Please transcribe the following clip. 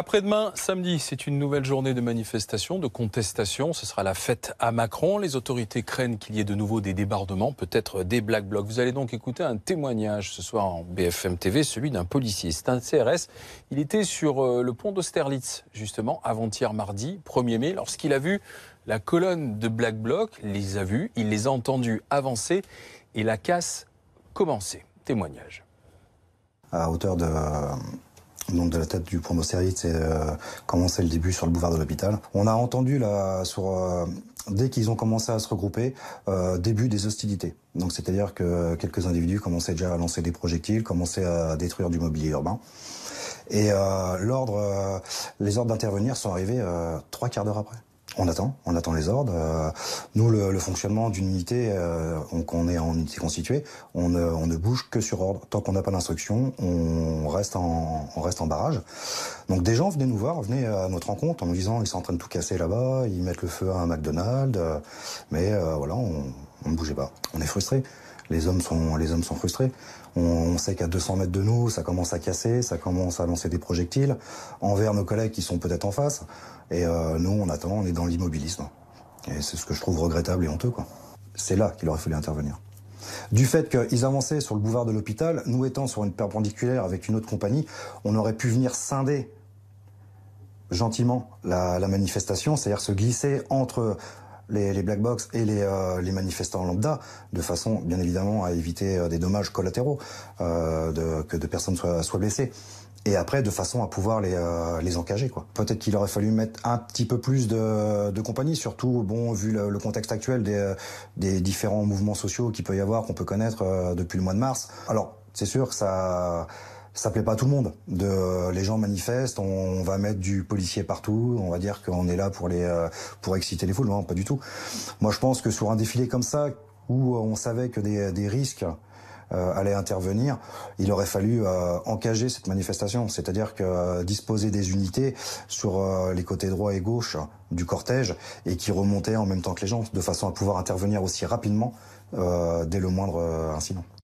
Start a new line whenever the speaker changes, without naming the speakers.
Après-demain, samedi, c'est une nouvelle journée de manifestation, de contestation. Ce sera la fête à Macron. Les autorités craignent qu'il y ait de nouveau des débordements, peut-être des Black Blocs. Vous allez donc écouter un témoignage ce soir en BFM TV, celui d'un policier. C'est un CRS. Il était sur le pont d'Austerlitz, justement, avant-hier mardi, 1er mai, lorsqu'il a vu la colonne de Black Blocs. Il les a vus, il les a entendus avancer et la casse commencer. Témoignage.
À hauteur de la tête du pont d'Austerlitz et commencer le début sur le boulevard de l'Hôpital. On a entendu là, dès qu'ils ont commencé à se regrouper, début des hostilités. Donc c'est-à-dire que quelques individus commençaient déjà à lancer des projectiles, commençaient à détruire du mobilier urbain. Et les ordres d'intervenir sont arrivés 3 quarts d'heure après. On attend les ordres. Nous, le fonctionnement d'une unité, on est en unité constituée, on ne bouge que sur ordre. Tant qu'on n'a pas d'instruction, on reste en barrage. Donc des gens venaient nous voir, venaient à notre rencontre en nous disant ils sont en train de tout casser là-bas, ils mettent le feu à un McDonald's, mais voilà, on ne bougeait pas. On est frustrés. Les hommes sont frustrés. On sait qu'à 200 mètres de nous, ça commence à casser, ça commence à lancer des projectiles envers nos collègues qui sont peut-être en face. Et nous, on attend, on est dans l'immobilisme. Et c'est ce que je trouve regrettable et honteux, quoi. C'est là qu'il aurait fallu intervenir. Du fait qu'ils avançaient sur le boulevard de l'Hôpital, nous étant sur une perpendiculaire avec une autre compagnie, on aurait pu venir scinder gentiment la manifestation, c'est-à-dire se glisser entre les Black Box et les manifestants lambda, de façon, bien évidemment, à éviter des dommages collatéraux, que de personnes soient blessées. Et après, de façon à pouvoir les encager, quoi. Peut-être qu'il aurait fallu mettre un petit peu plus de compagnie, surtout, bon, vu le contexte actuel des différents mouvements sociaux qu'il peut y avoir, qu'on peut connaître depuis le mois de mars. Alors, c'est sûr que ça plaît pas à tout le monde. Les gens manifestent, on va mettre du policier partout, on va dire qu'on est là pour exciter les foules. Non, pas du tout. Moi, je pense que sur un défilé comme ça, où on savait que des risques allaient intervenir, il aurait fallu encager cette manifestation, c'est-à-dire que disposer des unités sur les côtés droit et gauche du cortège et qui remontaient en même temps que les gens, de façon à pouvoir intervenir aussi rapidement dès le moindre incident.